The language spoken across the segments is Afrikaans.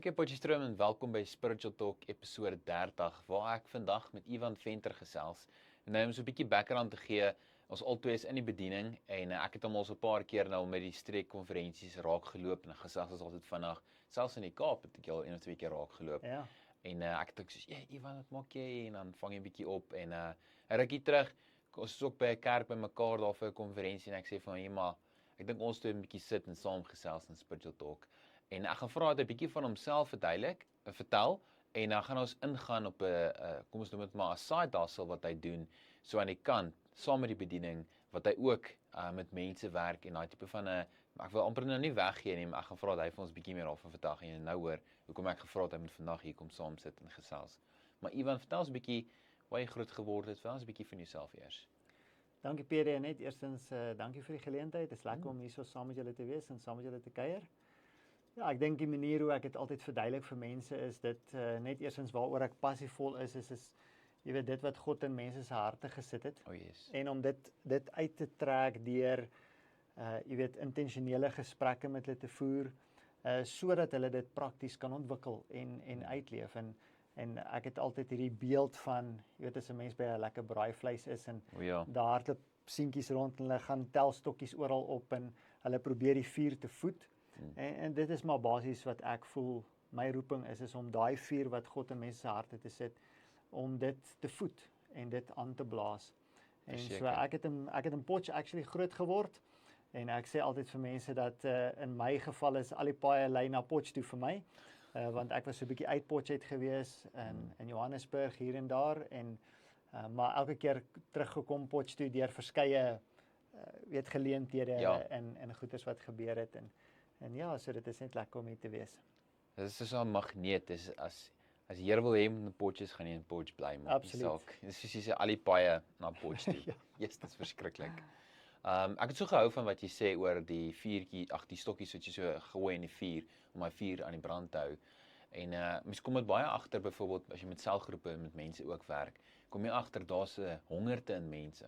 Dankie Potchefstroom en welkom by Spiritual Talk episode 30 waar ek vandag met Ivan Venter gesels. En nou om so 'n bietjie background te gee, ons albei is in die bediening en ek het hom al so 'n paar keer nou met die streekkonferensies raak geloop en gesels ons altyd vinnig. Selfs in die Kaap het ek al 1 of 2 keer raak geloop. Ja. En ek het ook soos, Ivan, wat maak jy? En dan vang jy 'n bietjie op en 'n rukkie terug, ons is ook by 'n kerk by mekaar daar vir 'n konferensie en ek sê van, maar ek dink ons twee 'n bietjie sit en saam gesels in Spiritual Talk. En ek gaan vra dat 'n bietjie van homself vertel en dan gaan ons ingaan op 'n kom ons noem dit maar 'n side hustle wat hy doen so aan die kant saam met die bediening wat hy ook met mense werk en daai tipe van 'n ek wil amper nou nie weggee nie, maar ek gaan vra dat hy vir ons bietjie meer daarvan vertel en jy nou hoor hoekom ek gevra het hy moet vandag hier kom saam sit en gesels. Maar Ivan, vertel ons 'n bietjie waar jy groot geword het, vertel ons 'n bietjie van jouself eers. Dankie Pierre, net eerstens dankie vir die geleentheid. Dit is lekker om hier so saam met julle te wees en saam met julle te kuier. Ja, ek dink die manier hoe ek dit altyd verduidelik vir mense is dit net eerstens waaroor ek passievol is jy weet dit wat God in mense se harte gesit het. Oh yes. En om dit uit te trek deur jy weet intentionele gesprekke met hulle te voer sodat hulle dit prakties kan ontwikkel en uitleef en ek het altyd hierdie beeld van jy weet as 'n mens by 'n lekker braaivleis is en daar hardloop seentjies rond en hulle gaan tel stokkies oral op en hulle probeer die vuur te voed. En dit is maar basies wat ek voel my roeping is om daai vuur wat God in mense se harte te sit om dit te voed en dit aan te blaas. En so ek het in Potch actually groot geword en ek sê altyd vir mense dat in my geval is al die paaie lei na Potch toe vir my want ek was so 'n bietjie uit Potch uit gewees in Johannesburg hier en daar en maar elke keer teruggekom Potch toe deur verskeie weet geleenthede en goeders wat gebeur het en ja, so dit is net lekker om hier te wees. Dit is so 'n magneet, dis as die Here wil hê moet in Potches gaan jy in Potch bly, maar Absoluut. dis soos jy sê al die paaie na Potch toe. Yes, dit is verskriklik. Ek het so gehou van wat jy sê oor die vuurtjie, die stokkies wat jy so gooi in die vuur om my vuur aan die brand te hou. En mens kom dit baie agter byvoorbeeld as jy met selgroepe en met mense ook werk, kom jy agter daar's 'n hongerte in mense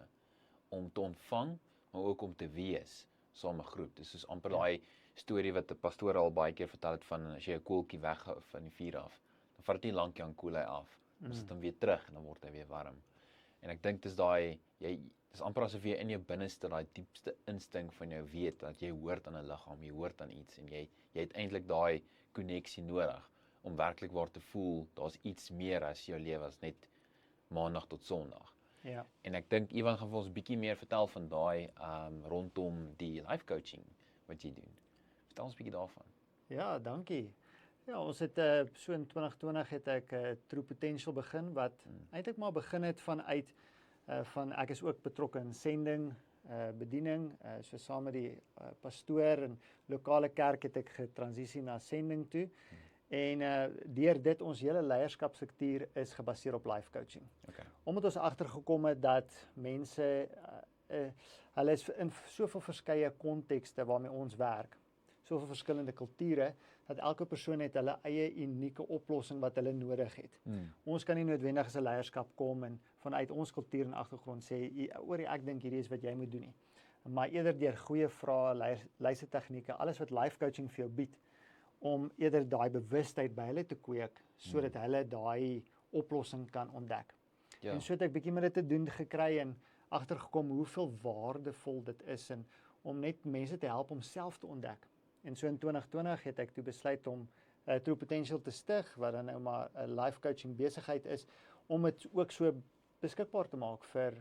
om te ontvang, maar ook om te wees saam 'n groep. Dis soos amper daai storie wat 'n pastoor al baie keer vertel het van as jy 'n koeltjie weghou van die vuur af, dan vat dit nie lank dan koel hy af. Dan sit hom weer terug en dan word hy weer warm. En ek dink dis dis amper asof jy in jou binneste daai diepste instink van jou weet dat jy hoort aan 'n liggaam, jy hoort aan iets en jy het eintlik daai koneksie nodig om werklik waar te voel daar's iets meer as jou lewe as net maandag tot sonderdag. Ja. En ek dink Ivan gaan vir ons 'n bietjie meer vertel van daai rondom die life coaching wat jy doen. Vertel ons 'n bietjie daarvan. Ja, dankie. Ja, ons het so in 2020 het ek True Potential begin wat eintlik maar begin het vanuit van ek is ook betrokke in sending, bediening, so saam met die pastoor en lokale kerk het ek getransisie na sending toe. En deur dit ons hele leierskapsstruktuur is gebaseer op life coaching. Okay. Omdat ons agtergekom het dat mense hulle is in soveel verskeie kontekste waarmee ons werk, soveel verskillende kulture, dat elke persoon het hulle eie unieke oplossing wat hulle nodig het. Ons kan nie noodwendig as 'n leierskap kom en vanuit ons kultuur en agtergrond sê, ek dink hierdie is wat jy moet doen nie. Maar eerder deur goeie vrae, luistertegnieke, alles wat life coaching vir jou bied, om eerder daai bewustheid by hulle te kweek, sodat hulle daai oplossing kan ontdek. Ja. En so het ek bietjie met dit te doen gekry en agtergekom hoeveel waardevol dit is en om net mense te help om self te ontdek. En so in 2020 het ek toe besluit om True Potential te stig, wat dan nou maar 'n life coaching besigheid is, om dit ook so beskikbaar te maak vir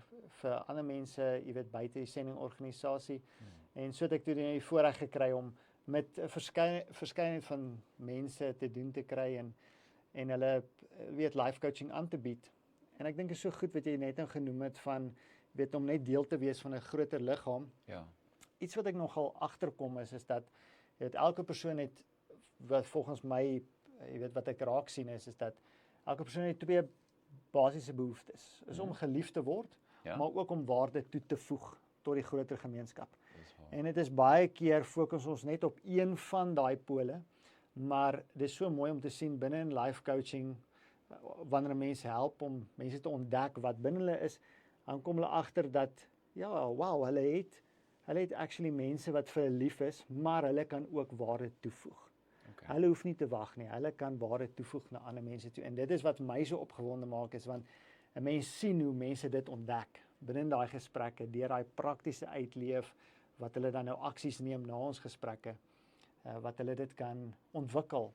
ander mense, jy weet, buite die sendingorganisasie. En so het ek toe die voorreg gekry om met 'n verskeidenheid van mense te doen te kry en hulle weet life coaching aan te bied. En ek dink is so goed wat jy net nou genoem het van weet om net deel te wees van 'n groter liggaam. Ja. Iets wat ek nogal agterkom is dat jy weet elke persoon het wat volgens my jy weet wat ek raak sien is dat elke persoon het 2 basiese behoeftes. Is om geliefd te word, maar ook om waarde toe te voeg tot die groter gemeenskap. En dit is baie keer fokus ons net op een van daai pole, maar dit is so mooi om te sien binne in life coaching wanneer mense help om mense te ontdek wat binne hulle is, dan kom hulle agter dat hulle het actually mense wat vir hulle lief is, maar hulle kan ook waarde toevoeg. Okay. Hulle hoef nie te wag nie. Hulle kan waarde toevoeg na ander mense toe. En dit is wat my so opgewonde maak is want 'n mens sien hoe mense dit ontdek binne daai gesprekke deur daai praktiese uitleef wat hulle dan nou aksies neem na ons gesprekke, wat hulle dit kan ontwikkel,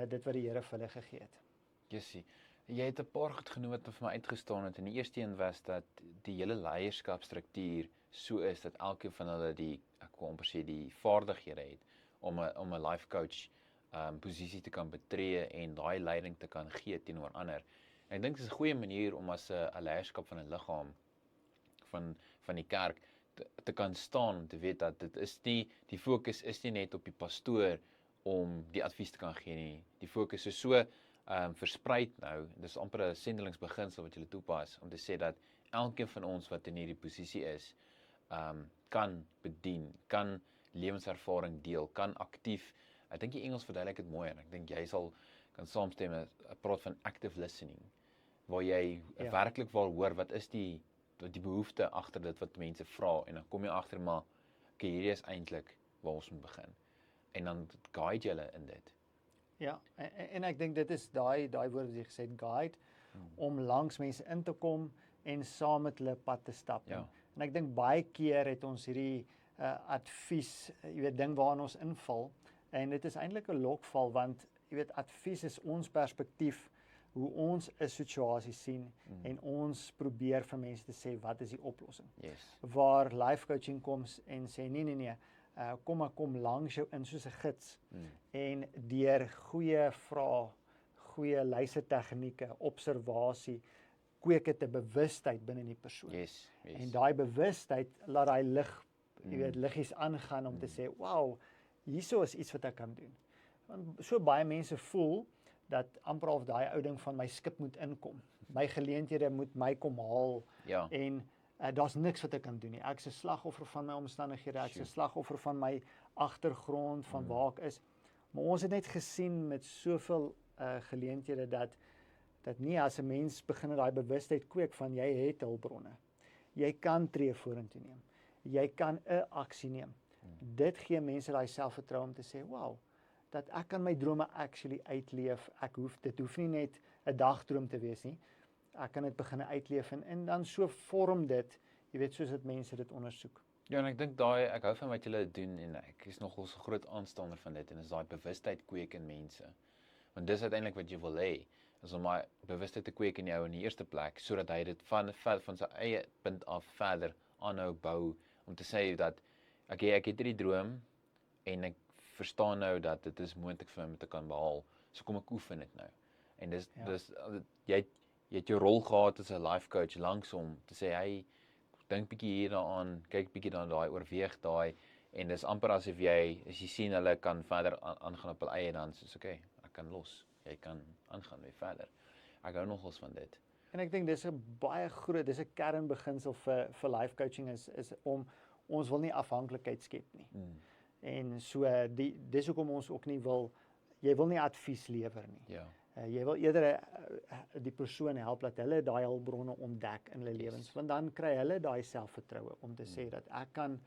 dit wat die Here vir hulle gegee het. Jessie, jy het 'n paar goed genoem wat vir my uitgestaan het. En die eerste een was dat die hele leierskapstruktuur so is dat elkeen van hulle ek wil amper sê die vaardighede het om 'n life coach posisie te kan betree en daai leiding te kan gee teenoor ander. En ek dink dit is 'n goeie manier om as 'n leierskap van 'n liggaam van die kerk te kan staan om te weet dat dit is nie die fokus is nie net op die pastoor om die advies te kan gee nie. Die fokus is so verspreid nou. Dis amper 'n sendelingsbeginsel wat jy toepas om te sê dat elkeen van ons wat in hierdie posisie is, kan bedien, kan lewenservaring deel, kan aktief. Ek dink die Engels verduidelik dit mooi en ek dink jy kan saamstem, praat van active listening, waar jy werklik wil hoor wat is die behoefte agter dit wat mense vra en dan kom jy agter maar okay, hierdie is eintlik waar ons moet begin. En dan guide jy hulle in dit. Ja, en ek dink dit is daai woord wat jy gesê het, guide, om langs mense in te kom en saam met hulle pad te stap. Ja. En ek dink baie keer het ons hierdie advies, jy weet, ding waarna ons inval en dit is eintlik 'n lokval want jy weet advies is ons perspektief hoe ons 'n situasie sien en ons probeer vir mense te sê wat is die oplossing. Yes. Waar life coaching kom en sê nee, kom langs jou in soos 'n gids en deur goeie vrae, goeie luistertegnieke, observasie, kweek dit 'n bewustheid binne die persoon. Yes. En daai bewustheid laat daai lig, jy weet, liggies aangaan om te sê, "Wow, hierso is iets wat ek kan doen." Want so baie mense voel dat amper half daai ou ding van my skip moet inkom. My geleenthede moet my kom haal en daar's niks wat ek kan doen nie. Ek's 'n slagoffer van my omstandighede, ek's 'n slagoffer van my agtergrond, van waar ek is. Maar ons het net gesien met soveel geleenthede dat nie as 'n mens begin daai bewustheid kweek van jy het hulpbronne. Jy kan tree vorentoe neem. Jy kan 'n aksie neem. Dit gee mense daai selfvertroue om te sê, "Wow, dat ek kan my drome actually uitleef. Dit hoef nie net 'n dagdroom te wees nie. Ek kan dit begin uitleef en dan so vorm dit, jy weet, soos dit mense dit ondersoek." Ja, en ek dink ek hou van wat julle doen en ek is nogal so groot aanstander van dit en is daai bewustheid kweek in mense. Want dis uiteindelik wat jy wil hê, is om daai bewustheid te kweek in jou in die eerste plek sodat hy dit van sy eie punt af verder aanhou bou om te sê dat ek het hierdie droom en ek verstaan nou dat dit is moontlik vir my om te kan behaal. So kom ek oefen dit nou. En dis jy het jou rol gehad as 'n life coach langs hom te sê hy dink bietjie hier daaraan, kyk bietjie dan daai, oorweeg daai en dis amper asof jy as jy sien hulle kan verder aangaan op hul eie dan soos okay, ek kan los. Jy kan aangaan weer verder. Ek hou nogals van dit. En ek dink dis 'n baie groot, dis 'n kernbeginsel vir life coaching is om ons wil nie afhanklikheid skep nie. En so dis hoekom ons ook nie jy wil nie advies lewer nie. Ja. Jy wil eerder die persoon help dat hulle daai hulpbronne ontdek in hulle lewens, want dan kry hulle daai selfvertroue om te sê dat ek kan,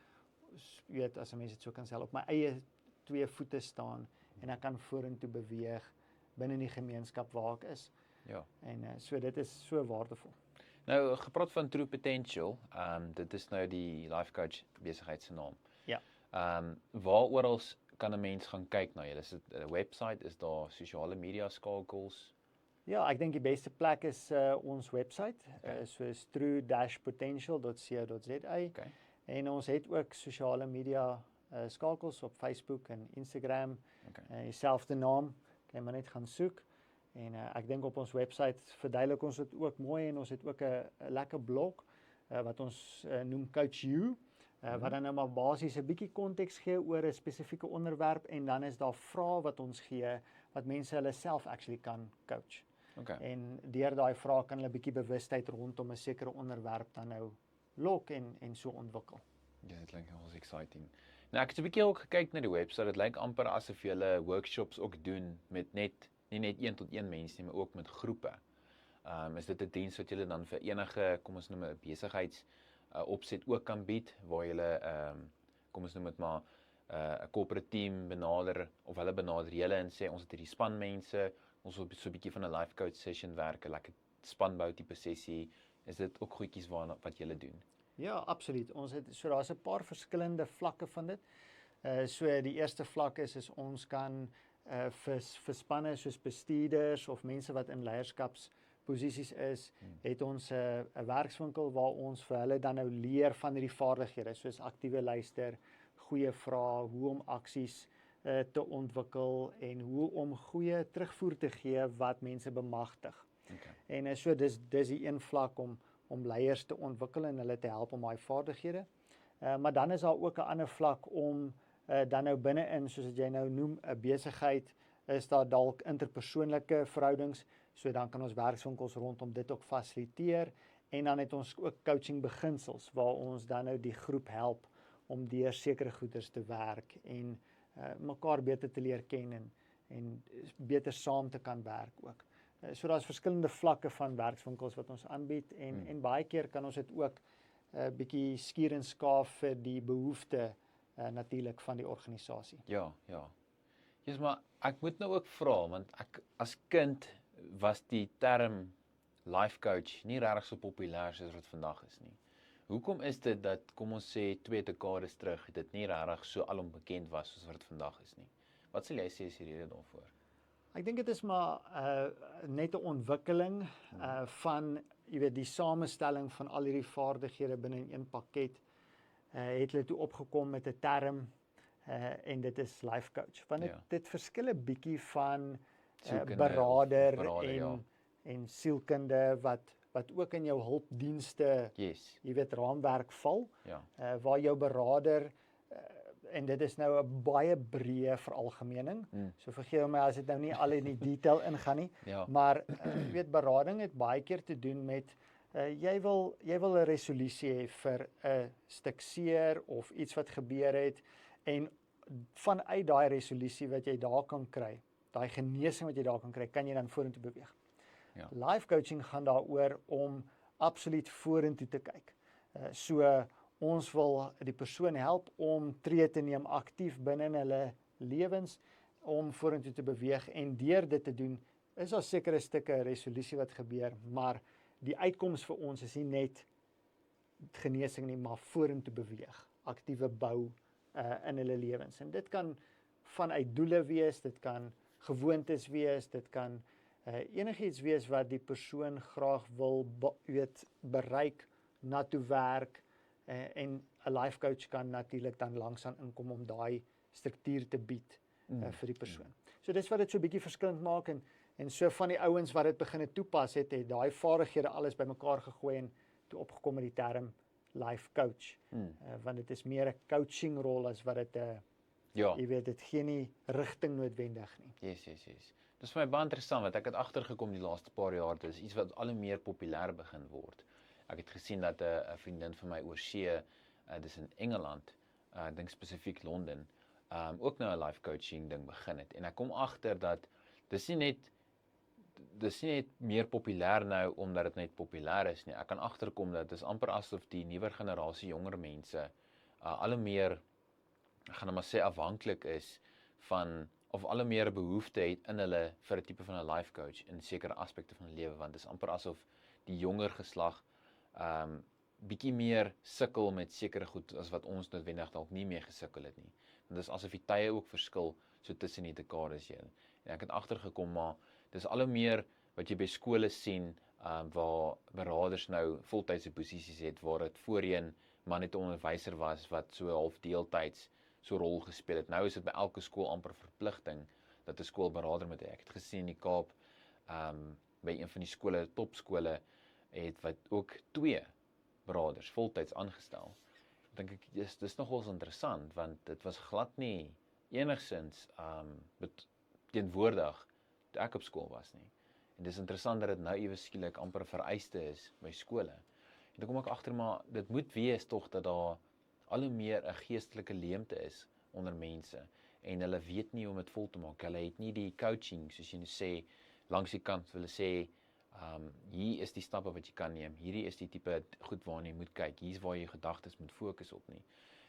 jy weet, as 'n mens dit so kan sê, op my eie 2 voete staan en ek kan vorentoe beweeg binne die gemeenskap waar ek is. Ja. En so dit is so waardevol. Nou, gepraat van True Potential, dit is nou die life coach besigheid se naam. Ja. Waar oral kan 'n mens gaan kyk na julle? Is dit 'n webwerf, is daar sosiale media skakels? Ja, ek dink die beste plek is ons webwerf, soos true-potential.co.za. Okay. En ons het ook sosiale media skakels op Facebook en Instagram. Okay. Dieselfde naam, kan jy maar net gaan soek. En ek dink op ons webwerf verduidelik ons dit ook mooi en ons het ook 'n lekker blog wat ons noem Coach You. Wat dan nou maar basies 'n bietjie konteks gee oor 'n spesifieke onderwerp en dan is daar vrae wat ons gee wat mense hulle self actually kan coach. Okay. En deur daai vrae kan hulle 'n bietjie bewustheid rondom 'n sekere onderwerp dan nou lok en so ontwikkel. Ja, dit klink nogals exciting. Nou ek het 'n bietjie ook gekyk na die webwerf. Dit lyk amper asof jy hulle workshops ook doen met nie net 1-tot-1 mense nie, maar ook met groepe. Is dit 'n diens wat julle dan vir enige, kom ons noem 'n besigheids opset ook kan bied waar jy kom ons noem dit maar 'n corporate team benader of hulle benader julle en sê ons het hierdie spanmense, ons wil so 'n bietjie van 'n life coach session werk, 'n lekker spanbou tipe sessie, is dit ook goedjies wat julle doen? Ja, absoluut. Ons het daar's 'n paar verskillende vlakke van dit. So die eerste vlak is ons kan vir spanne soos bestuurders of mense wat in leierskapsposisies is, het ons 'n werkswinkel waar ons vir hulle dan nou leer van hierdie vaardighede soos aktiewe luister, goeie vrae, hoe om aksies te ontwikkel en hoe om goeie terugvoer te gee wat mense bemagtig. Okay. En so dis die een vlak om leiers te ontwikkel en hulle te help om daai vaardighede. Maar dan is daar ook 'n ander vlak om dan nou binne-in, soos wat jy nou noem, 'n besigheid, is daar dalk interpersoonlike verhoudings, so dan kan ons werkswinkels rondom dit ook fasiliteer en dan het ons ook coaching beginsels waar ons dan nou die groep help om deur sekere goeders te werk en mekaar beter te leer ken en beter saam te kan werk ook. So daar's verskillende vlakke van werkswinkels wat ons aanbied en baie keer kan ons dit ook bietjie skuur en skaaf vir die behoefte natuurlik van die organisasie. Ja. Jesus, maar ek moet nou ook vra, want ek as kind was die term life coach nie regtig so populêr soos wat vandag is nie. Hoekom is dit dat, kom ons sê 2 dekades terug, dit nie regtig so alom bekend was soos wat dit vandag is nie? Wat sal jy sê is die rede daarvoor? Ek dink dit is maar net 'n ontwikkeling van, jy weet, die samestelling van al hierdie vaardighede binne in een pakket. Het hulle toe opgekom met 'n term en dit is life coach. Want dit verskil 'n bietjie van berader en sielkunde wat ook in jou hulpdienste, jy weet, raamwerk val. Waar jou berader en dit is nou 'n baie breë veralgemening. So vergewe my as dit nou nie al in die detail ingaan nie, maar jy weet, berading het baie keer te doen met jy wil 'n resolusie hê vir 'n stuk seer of iets wat gebeur het en vanuit daai resolusie wat jy daar kan kry, daai genesing wat jy daar kan kry, kan jy dan vorentoe beweeg. Life coaching gaan daaroor om absoluut vorentoe te kyk. So ons wil die persoon help om tree te neem aktief binne in hulle lewens om vorentoe te beweeg en deur dit te doen is daar sekere stukke resolusie wat gebeur, maar die uitkoms vir ons is nie net genesing nie, maar vorentoe beweeg, aktiewe bou in hulle lewens. En dit kan vanuit doele wees, dit kan gewoontes wees, dit kan enigiets wees wat die persoon graag wil bereik, na toe werk en 'n life coach kan natuurlik dan langsaan inkom om daai struktuur te bied vir die persoon. So dis wat dit so 'n bietjie verskillend maak en so van die ouens wat dit begin toepas het daai vaardighede alles bymekaar gegooi en toe opgekom met die term life coach. Want dit is meer 'n coaching rol as wat dit jy weet, dit gee nie rigting noodwendig nie. Yes. Dis vir my baie interessant, want ek het agtergekom die laaste paar jaar, dis iets wat al hoe meer populêr begin word. Ek het gesien dat 'n vriendin van my oorsee, dis in Engeland, ek dink spesifiek Londen, ook nou 'n life coaching ding begin het. En ek kom agter dat dis nie net meer populêr nou omdat dit net populêr is nie. Ek kan agterkom dat dit is amper asof die nuwer generasie jonger mense al hoe meer, ek gaan maar sê, afhanklik is van of al hoe meer behoefte het in hulle vir 'n tipe van 'n life coach in sekere aspekte van hulle lewe, want dit is amper asof die jonger geslag bietjie meer sukkel met sekere goed as wat ons noodwendig dalk nie mee gesukkel het nie. Want dit is asof die tye ook verskil so tussen die dekades heen. En ek het agtergekom, maar dis al hoe meer wat jy by skole sien waar beraders nou voltydse posisies het, waar dit voorheen maar net 'n onderwyser was wat so half deeltyds so rol gespeel het. Nou is dit by elke skool amper verpligting dat 'n skoolberader moet hê. Ek het gesien in die Kaap by een van die skole, topskole, het wat ook 2 beraders voltyds aangestel. Dink ek dis nogals interessant, want dit was glad nie enigsins teenwoordig toe ek op skool was nie. En dis interessant dat dit nou ewe skielik amper vereiste is by skole. En dan kom ek agter, maar dit moet wees tog dat daar al hoe meer 'n geestelike leemte is onder mense en hulle weet nie hoe om dit vol te maak. Hulle het nie die coaching, soos jy nou sê, langs die kant hulle sê hier is die stappe wat jy kan neem. Hierdie is die tipe goed waarna jy moet kyk. Hier's waar jy gedagtes moet fokus op nie.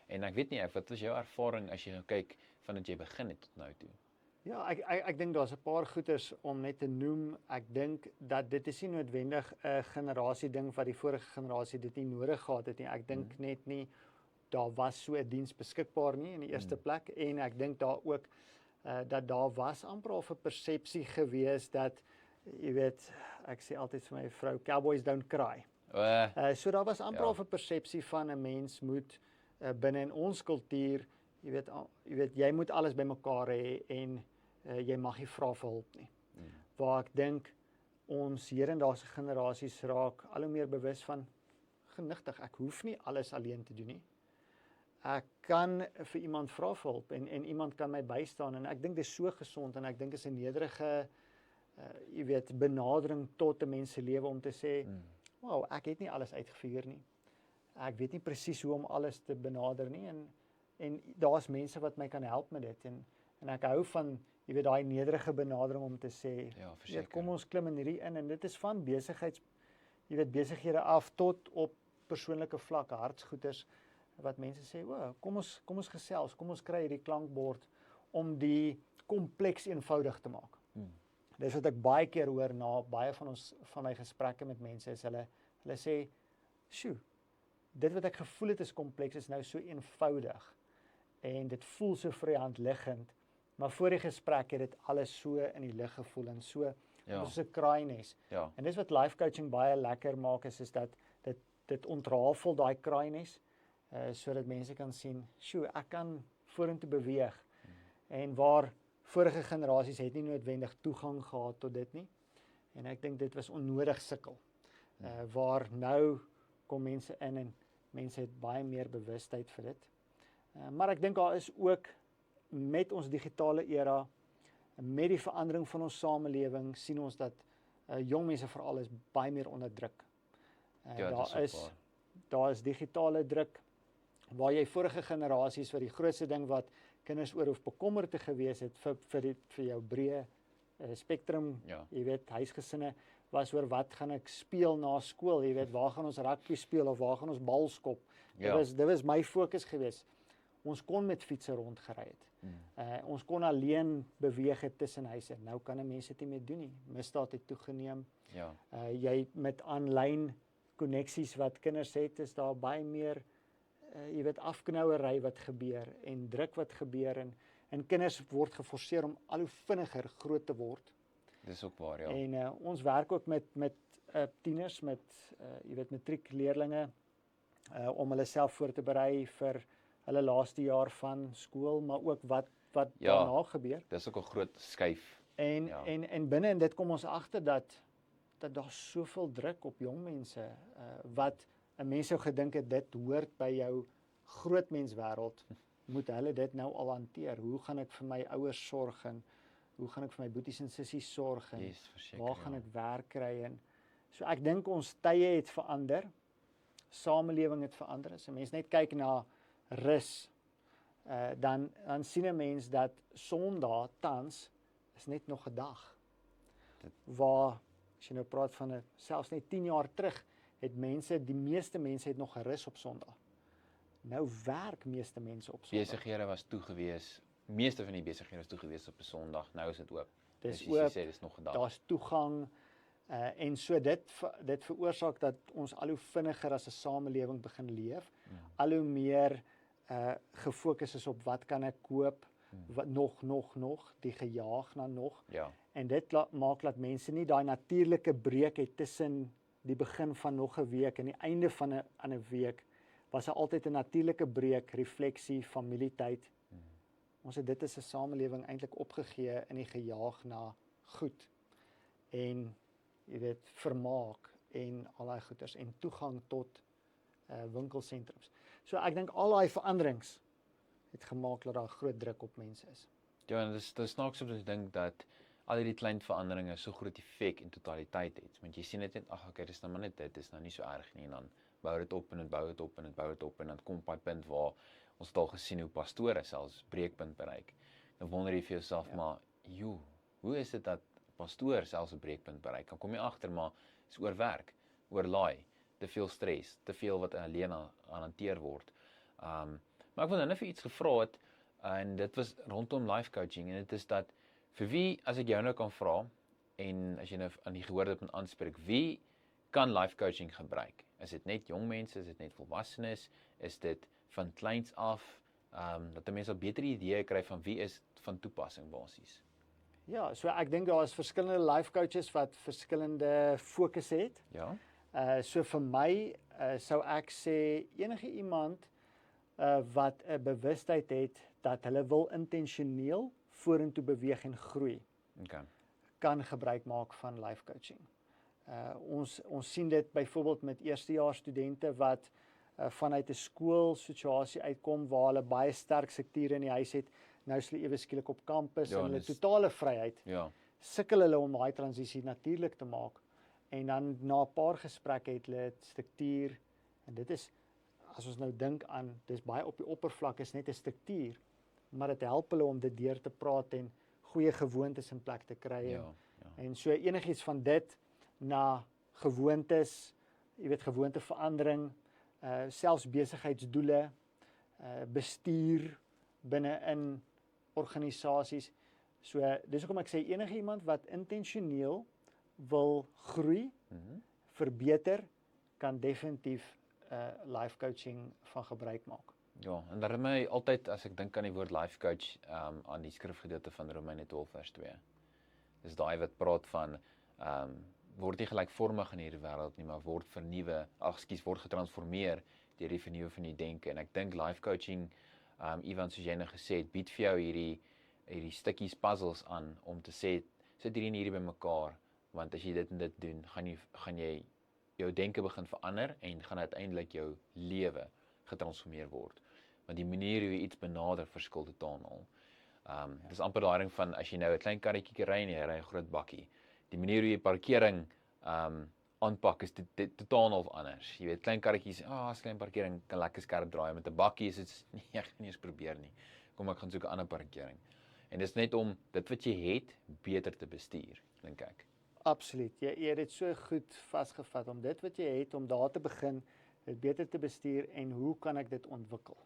En ek weet nie, wat was jou ervaring as jy nou kyk vandat jy begin het tot nou toe? Ja, ek dink daar's 'n paar goeters om net te noem. Ek dink dat dit is nie noodwendig 'n generasie ding wat die vorige generasie dit nie nodig gehad het nie. Ek dink net nie daar was so 'n diens beskikbaar nie in die eerste plek, en ek dink daar ook dat daar was amper al 'n persepsie gewees dat, jy weet, ek sê altyd vir my vrou, cowboys don't cry. So daar was amper al 'n persepsie van 'n mens moet binne in ons kultuur, jy weet jy moet alles bymekaar hê en jy mag nie vra vir hulp nie. Waar ek dink ons hedendaagse generasies raak al hoe meer bewus van genigtig, ek hoef nie alles alleen te doen nie. Ek kan vir iemand vra vir hulp en iemand kan my bystaan, en ek dink dis so gesond, en ek dink is 'n nederige jy weet benadering tot 'n mens se lewe om te sê, wow, ek het nie alles uitgefigure nie. Ek weet nie presies hoe om alles te benader nie, en daar's mense wat my kan help met dit, en ek hou van, jy weet, daai nederige benadering om te sê, weet, kom ons klim in hierdie in, en dit is van besighede af tot op persoonlike vlak, hartsgoeders, wat mense sê, kom ons gesels, kom ons kry hierdie klankbord om die kompleks eenvoudig te maak. Dis wat ek baie keer hoor na baie van my gesprekke met mense, is hulle sê, sjoe, dit wat ek gevoel het is kompleks, is nou so eenvoudig, en dit voel so vir die hand liggend, maar voor die gesprek het dit alles so in die lug gevoel, en so, soos 'n kraaines. En dis wat life coaching baie lekker maak, is dat dit ontrafel daai kraaines, sodat mense kan sien, sjoe, ek kan vorentoe beweeg, en waar vorige generasies het nie noodwendig toegang gehad tot dit nie, en ek dink dit was onnodig sukkel, waar nou kom mense in, en mense het baie meer bewustheid vir dit, maar ek dink daar is ook, met ons digitale era, met die verandering van ons samelewing, sien ons dat jong mense veral is baie meer onder druk. Daar is digitale druk, waar jy vorige generasies, wat die grootste ding wat kinders oor hoef bekommerd te gewees het, vir jou breë spektrum, jy weet, huisgesinne, was oor wat gaan ek speel na skool, jy weet, waar gaan ons rugby speel, of waar gaan ons bal skop. Dit was my fokus gewees. Ons kon met fietsse rondgery het. Ons kon alleen beweeg het tussen huise. Nou kan mense dit nie meer doen nie. Misdaad het toegeneem. Jy met aanlyn koneksies wat kinders het, is daar baie meer jy weet, afknouery wat gebeur, en druk wat gebeur, en kinders word geforseer om al hoe vinniger groot te word. Dis ook waar, ja. En ons werk ook met tieners, met jy weet, matriekleerlinge, om hulle self voor te berei vir hulle laaste jaar van skool, maar ook wat daarna gebeur. Dis ook 'n groot skuif. En binne in dit kom ons agter dat daar soveel druk op jong mense, wat 'n mens sou gedink het, dit hoort by jou grootmenswêreld, moet hulle dit nou al hanteer. Hoe gaan ek vir my ouers sorg, en hoe gaan ek vir my boeties en sissies sorg, en waar gaan ek werk kry, en so ek dink ons tye het verander, samelewing het verander. As 'n mens net kyk na rus, dan sien 'n mens dat Sondag tans is net nog 'n dag. Waar, as jy nou praat van selfs net 10 jaar terug, het die meeste mense het nog gerus op Sondag. Nou werk meeste mense op Sondag. Besighede was toe gewees, meeste van die besighede was toe gewees op 'n Sondag, nou is dit oop. Dis oop, dis nog 'n dag. Daar's toegang, en so dit veroorsaak dat ons al hoe vinniger as 'n samelewing begin leef, al hoe meer gefokus is op wat kan ek koop, wat nog, die gejaag na nog, en dit maak dat mense nie daai natuurlike breek het tussen die begin van nog 'n week en die einde van 'n week, was altyd 'n natuurlike breek, refleksie, familietyd. Ons het dit as 'n samelewing eintlik opgegee in die gejaag na goed, en jy weet, vermaak, en al daai goeders, en toegang tot winkelsentrums. So ek dink al daai veranderings het gemaak dat daar groot druk op mense is. Ja, en dis snaaks om te dink dat al hierdie klein veranderinge so groot effek in totaliteit het. Want jy sien dit net, okay, dis nou maar net dit, is nou nie so erg nie, en dan bou dit op, en dit bou dit op, en dit bou dit op, en dan kom op 'n punt waar ons het al gesien hoe pastore selfs breekpunt bereik. Dan wonder jy vir jouself, maar, hoe is dit dat pastoor selfs 'n breekpunt bereik? Dan kom jy agter, maar is oorwerk, oorlaai, te veel stres, te veel wat alleen aan hanteer word. Maar ek wil nou vir iets gevra het en dit was rondom life coaching en dit is dat vir wie as ek jou nou kan vra en as jy nou aan die gehoorde punt aanspreek, wie kan life coaching gebruik? Is dit net jong mense, is dit net volwassenes, is dit van kleins af, dat 'n mens 'n beter idee kry van wie is van toepassing basies? Ja, so ek dink daar is verskillende life coaches wat verskillende fokus het. Ja. So vir my sou ek sê enige iemand wat 'n bewustheid het dat hulle wil intentioneel vorentoe beweeg en groei, Okay. kan gebruik maak van life coaching. Ons sien dit byvoorbeeld met eerstejaars studente wat vanuit 'n skoolsituasie uitkom waar hulle baie sterk strukture in die huis het, nou is hulle ewe skielik op kampus Ja, en hulle dis- totale vryheid. Ja. Sukkel hulle om daai transisie natuurlik te maak en dan na 'n paar gesprekke het hulle 'n struktuur en dit is as ons nou dink aan dis baie op die oppervlak is net 'n struktuur, maar dit help hulle om dit deur te praat en goeie gewoontes in plek te kry Ja. en so enigiets van dit na gewoontes, jy weet gewoonteverandering, selfs besigheidsdoele, bestuur binne in organisasies. So dis hoekom ek sê enige iemand wat intentioneel wil groei, verbeter, kan definitief life coaching van gebruik maak. Ja, en dat my altyd as ek dink aan die woord life coach aan die skrifgedeelte van Romeine 12 vers 2. Dis daai wat praat van word nie gelykvormig in hierdie wêreld nie, maar word word getransformeer deur die vernuwing van die denke. En ek dink life coaching, Ivan soos jy nou gesê het, bied vir jou hierdie stukkies puzzles aan om te sê sit hierdie bymekaar, want as jy dit en dit doen, gaan jy jou denke begin verander en gaan uiteindelik jou lewe getransformeer word. Want die manier hoe jy iets benader verskil totaal. Dis amper daai ding van as jy nou 'n klein karretjie ry en jy ry 'n groot bakkie. Die manier hoe jy parkering aanpak is dit totaal anders. Jy weet, klein karretjies, as klein parkering kan lekker skerp draai, met 'n bakkie is dit nie, ek gaan nie eens probeer nie. Kom ek gaan soek 'n ander parkering. En dis net om dit wat jy het beter te bestuur, dink ek. Absoluut. Jy het dit so goed vasgevat om dit wat jy het om daar te begin, dit beter te bestuur en hoe kan ek dit ontwikkel?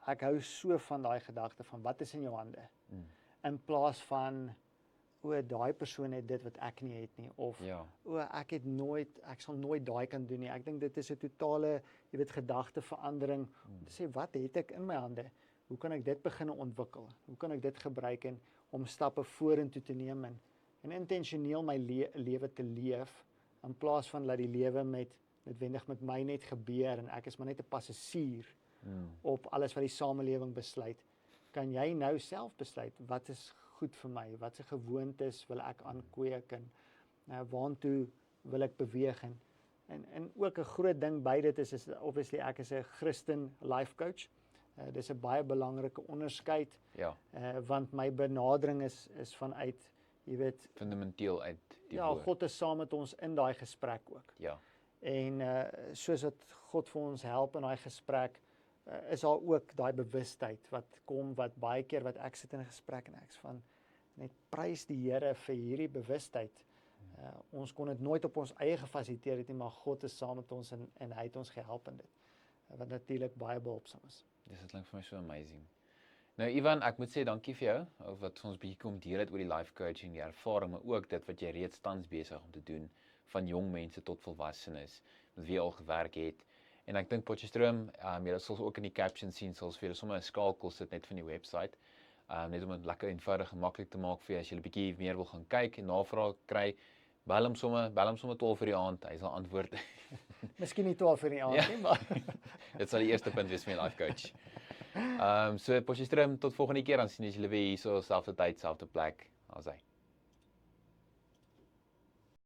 Ek hou so van daai gedagte van wat is in jou hande? In plaas van daai persoon het dit wat ek nie het nie of Ja. ek sal nooit daai kan doen nie. Ek dink dit is 'n totale, jy weet, gedagteverandering om te sê wat het ek in my hande? Hoe kan ek dit begin ontwikkel? Hoe kan ek dit gebruik om stappe vorentoe te neem en intentioneel my lewe te leef in plaas van dat die lewe noodwendig met my net gebeur en ek is maar net 'n passasier op alles wat die samelewing besluit. Kan jy nou self besluit wat is goed vir my, watse gewoontes wil ek aankweek en waantoe wil ek beweeg en ook 'n groot ding by dit is obviously ek is 'n Christen life coach. Dis 'n baie belangrike onderskeid Ja. want my benadering is vanuit, jy weet, Fundamenteel uit die ja, woord. God is saam met ons in daai gesprek ook. Ja. En soos dat God vir ons help in daai gesprek, is daar ook daai bewustheid wat kom, wat baie keer wat ek sit in 'n gesprek en ek's van net prys die Here vir hierdie bewustheid. Ons kon dit nooit op ons eie gefasiliteer het nie, maar God is saam met ons en hy het ons gehelp in dit. Wat natuurlik baie behulpsaam is. Dis klink vir my so amazing. Nou Ivan, ek moet sê dankie vir jou wat ons bietjie kom deel het oor die life coaching, die ervaring, maar ook dit wat jy reeds tans besig om te doen van jong mense tot volwassenes met wie jy al gewerk het. En ek dink Potchefstroom, jy sal ook in die caption sien, sal vir julle sommer 'n skakel sit net van die webwerf. Net om dit lekker eenvoudig en maklik te maak vir as jy 'n bietjie meer wil gaan kyk en navraag kry, bel hom sommer 12 vir die aand, hy sal antwoord. Miskien nie 12 vir die aand nie, maar Dit sal die eerste punt wees vir my life coach. So Potchefstroom, tot volgende keer, dan sien ons julle weer hierso, selfde tyd, selfde plek. Daar's hy.